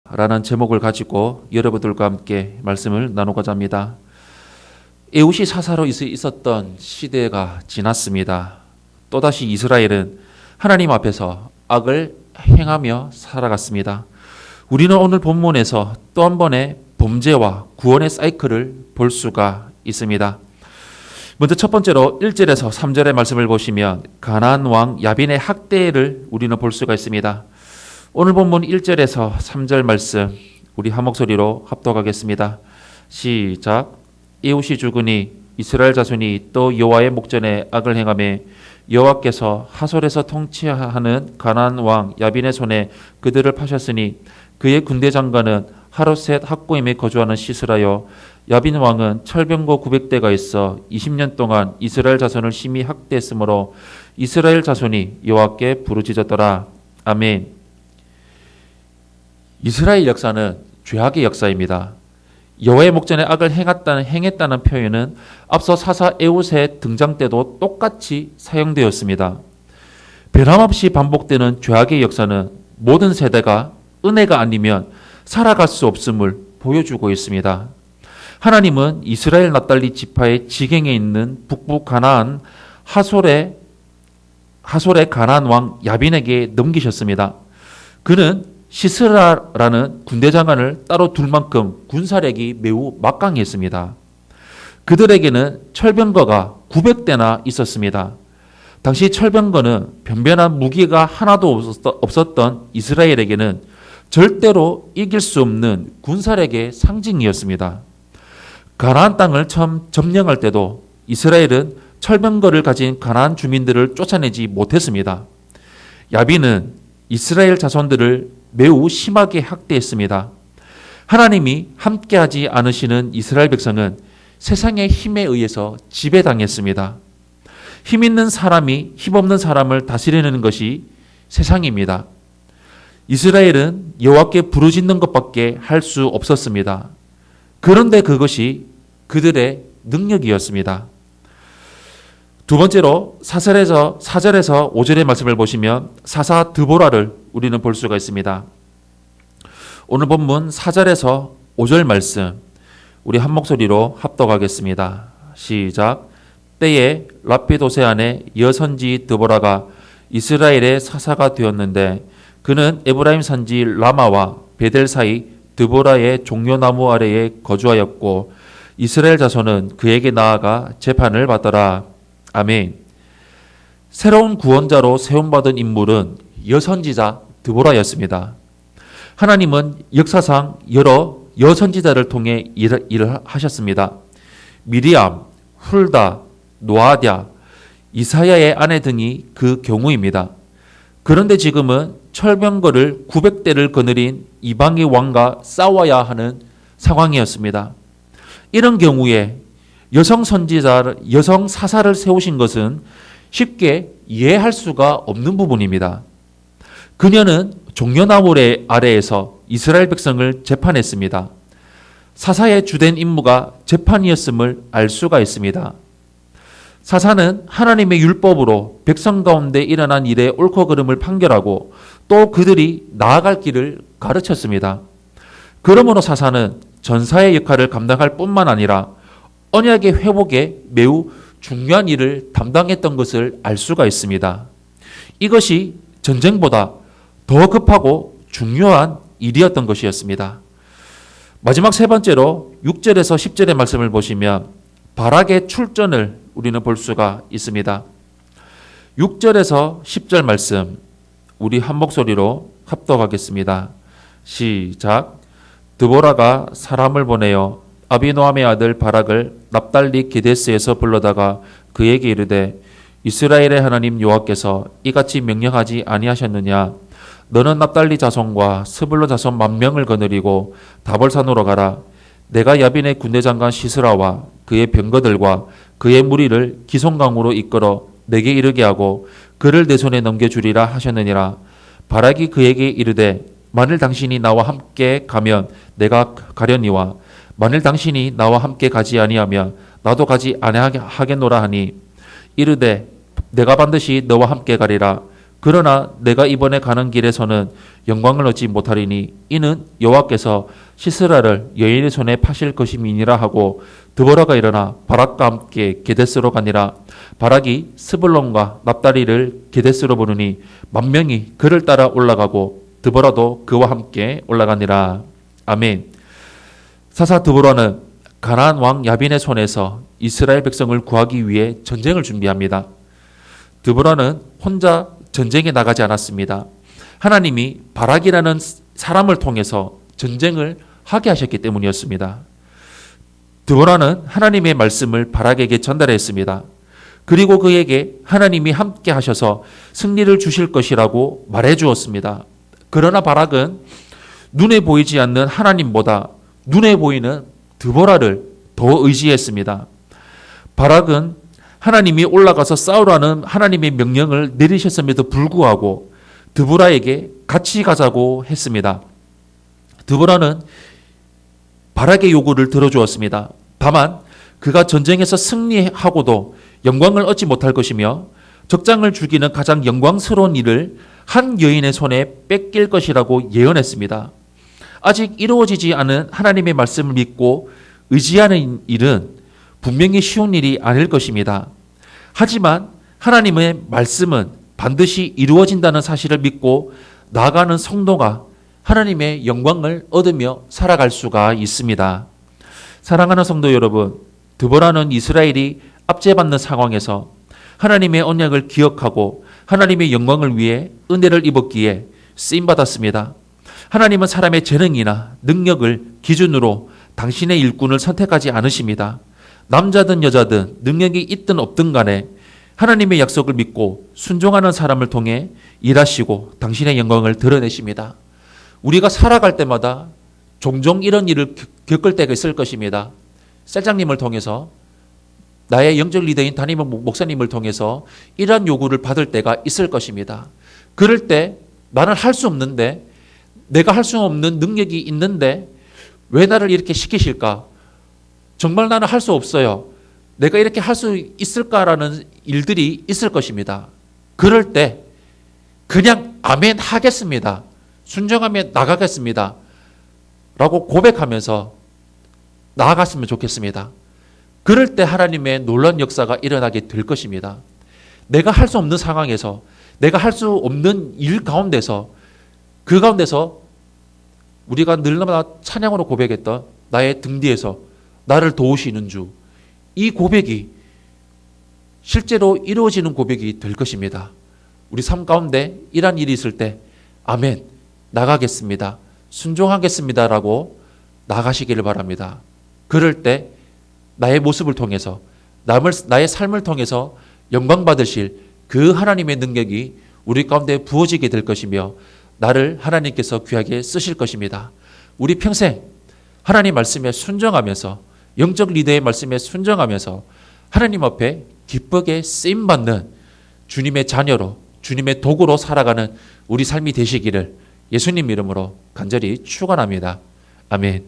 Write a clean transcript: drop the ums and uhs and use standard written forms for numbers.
라는 제목을 가지고 여러분들과 함께 말씀을 나누고자 합니다. 에웃이 사사로 있었던 시대가 지났습니다. 또다시 이스라엘은 하나님 앞에서 악을 행하며 살아갔습니다. 우리는 오늘 본문에서 또 한 번의 범죄와 구원의 사이클을 볼 수가 있습니다. 먼저 첫 번째로 1절에서 3절의 말씀을 보시면 가나안 왕 야빈의 학대를 우리는 볼 수가 있습니다. 오늘 본문 1절에서 3절 말씀 우리 한 목소리로 합독하겠습니다. 시작. 에웃이 죽으니 이스라엘 자손이 또 여호와의 목전에 악을 행하며 여호와께서 하솔에서 통치하는 가나안 왕 야빈의 손에 그들을 파셨으니 그의 군대 장관은 하롯셋 학고임에 거주하는 시스라요 야빈 왕은 철병거 900대가 있어 20년 동안 이스라엘 자손을 심히 학대했으므로 이스라엘 자손이 여호와께 부르짖었더라. 아멘. 이스라엘 역사는 죄악의 역사입니다. 여호와의 목전에 악을 행했다는 표현은 앞서 사사 에웃의 등장 때도 똑같이 사용되었습니다. 변함없이 반복되는 죄악의 역사는 모든 세대가 은혜가 아니면 살아갈 수 없음을 보여주고 있습니다. 하나님은 이스라엘 납달리 지파의 지경에 있는 북부 가나안 하솔의 가나안 왕 야빈에게 넘기셨습니다. 그는 시스라라는 군대 장관을 따로 둘 만큼 군사력이 매우 막강했습니다. 그들에게는 철병거가 900대나 있었습니다. 당시 철병거는 변변한 무기가 하나도 없었던 이스라엘에게는 절대로 이길 수 없는 군사력의 상징이었습니다. 가나안 땅을 처음 점령할 때도 이스라엘은 철병거를 가진 가나안 주민들을 쫓아내지 못했습니다. 야빈은 이스라엘 자손들을 매우 심하게 학대했습니다. 하나님이 함께하지 않으시는 이스라엘 백성은 세상의 힘에 의해서 지배당했습니다. 힘 있는 사람이 힘 없는 사람을 다스리는 것이 세상입니다. 이스라엘은 여호와께 부르짖는 것밖에 할 수 없었습니다. 그런데 그것이 그들의 능력이었습니다. 두 번째로 4절에서 5절의 말씀을 보시면 사사 드보라를 우리는 볼 수가 있습니다. 오늘 본문 4절에서 5절 말씀 우리 한 목소리로 합독하겠습니다. 시작. 때에 라피도세 안에 여선지 드보라가 이스라엘의 사사가 되었는데 그는 에브라임 산지 라마와 베델 사이 드보라의 종려나무 아래에 거주하였고 이스라엘 자손은 그에게 나아가 재판을 받더라. 아멘. 새로운 구원자로 세움받은 인물은 여선지자 드보라였습니다. 하나님은 역사상 여러 여선지자를 통해 일을 하셨습니다. 미리암, 훌다, 노아랴, 이사야의 아내 등이 그 경우입니다. 그런데 지금은 철병거를 900대를 거느린 이방의 왕과 싸워야 하는 상황이었습니다. 이런 경우에 여성 사사를 세우신 것은 쉽게 이해할 수가 없는 부분입니다. 그녀는 종려나무 아래에서 이스라엘 백성을 재판했습니다. 사사의 주된 임무가 재판이었음을 알 수가 있습니다. 사사는 하나님의 율법으로 백성 가운데 일어난 일의 옳고 그름을 판결하고 또 그들이 나아갈 길을 가르쳤습니다. 그러므로 사사는 전사의 역할을 감당할 뿐만 아니라 언약의 회복에 매우 중요한 일을 담당했던 것을 알 수가 있습니다. 이것이 전쟁보다 더 급하고 중요한 일이었던 것이었습니다. 마지막 세 번째로 6절에서 10절의 말씀을 보시면 바락의 출전을 우리는 볼 수가 있습니다. 6절에서 10절 말씀 우리 한 목소리로 합독하겠습니다. 시작. 드보라가 사람을 보내어 아비노함의 아들 바락을 납달리 게데스에서 불러다가 그에게 이르되 이스라엘의 하나님 여호와께서 이같이 명령하지 아니하셨느냐. 너는 납달리 자손과 스불론 자손 10,000명을 거느리고 다볼산으로 가라. 내가 야빈의 군대 장관 시스라와 그의 병거들과 그의 무리를 기송강으로 이끌어 내게 이르게 하고 그를 내 손에 넘겨주리라 하셨느니라. 바락이 그에게 이르되 만일 당신이 나와 함께 가면 내가 가려니와 만일 당신이 나와 함께 가지 아니하면 나도 가지 아니하겠노라 하니 이르되 내가 반드시 너와 함께 가리라. 그러나 내가 이번에 가는 길에서는 영광을 얻지 못하리니 이는 여호와께서 시스라를 여인의 손에 파실 것임이니라 하고 드보라가 일어나 바락과 함께 게데스로 가니라. 바락이 스불론과 납다리를 게데스로 보느니 만 명이 그를 따라 올라가고 드보라도 그와 함께 올라가니라. 아멘. 사사 드보라는 가나안 왕 야빈의 손에서 이스라엘 백성을 구하기 위해 전쟁을 준비합니다. 드보라는 혼자 전쟁에 나가지 않았습니다. 하나님이 바락이라는 사람을 통해서 전쟁을 하게 하셨기 때문이었습니다. 드보라는 하나님의 말씀을 바락에게 전달했습니다. 그리고 그에게 하나님이 함께 하셔서 승리를 주실 것이라고 말해 주었습니다. 그러나 바락은 눈에 보이지 않는 하나님보다 눈에 보이는 드보라를 더 의지했습니다. 바락은 하나님이 올라가서 싸우라는 하나님의 명령을 내리셨음에도 불구하고 드보라에게 같이 가자고 했습니다. 드보라는 바락의 요구를 들어주었습니다. 다만 그가 전쟁에서 승리하고도 영광을 얻지 못할 것이며 적장을 죽이는 가장 영광스러운 일을 한 여인의 손에 뺏길 것이라고 예언했습니다. 아직 이루어지지 않은 하나님의 말씀을 믿고 의지하는 일은 분명히 쉬운 일이 아닐 것입니다. 하지만 하나님의 말씀은 반드시 이루어진다는 사실을 믿고 나아가는 성도가 하나님의 영광을 얻으며 살아갈 수가 있습니다. 사랑하는 성도 여러분, 드보라는 이스라엘이 압제받는 상황에서 하나님의 언약을 기억하고 하나님의 영광을 위해 은혜를 입었기에 쓰임받았습니다. 하나님은 사람의 재능이나 능력을 기준으로 당신의 일꾼을 선택하지 않으십니다. 남자든 여자든 능력이 있든 없든 간에 하나님의 약속을 믿고 순종하는 사람을 통해 일하시고 당신의 영광을 드러내십니다. 우리가 살아갈 때마다 종종 이런 일을 겪을 때가 있을 것입니다. 셀장님을 통해서 나의 영적 리더인 담임 목사님을 통해서 이러한 요구를 받을 때가 있을 것입니다. 그럴 때 나는 할 수 없는데 내가 할 수 없는 능력이 있는데 왜 나를 이렇게 시키실까? 정말 나는 할 수 없어요. 내가 이렇게 할 수 있을까라는 일들이 있을 것입니다. 그럴 때 그냥 아멘 하겠습니다. 순종하며 나가겠습니다. 라고 고백하면서 나아갔으면 좋겠습니다. 그럴 때 하나님의 놀라운 역사가 일어나게 될 것입니다. 내가 할 수 없는 상황에서 내가 할 수 없는 일 가운데서 그 가운데서 우리가 늘마다 찬양으로 고백했던 나의 등 뒤에서 나를 도우시는 주, 이 고백이 실제로 이루어지는 고백이 될 것입니다. 우리 삶 가운데 이러한 일이 있을 때 아멘, 나가겠습니다. 순종하겠습니다. 라고 나가시기를 바랍니다. 그럴 때 나의 모습을 통해서 나의 삶을 통해서 영광 받으실 그 하나님의 능력이 우리 가운데 부어지게 될 것이며 나를 하나님께서 귀하게 쓰실 것입니다. 우리 평생 하나님 말씀에 순종하면서 영적 리더의 말씀에 순종하면서 하나님 앞에 기쁘게 쓰임받는 주님의 자녀로 주님의 도구로 살아가는 우리 삶이 되시기를 예수님 이름으로 간절히 축원합니다. 아멘.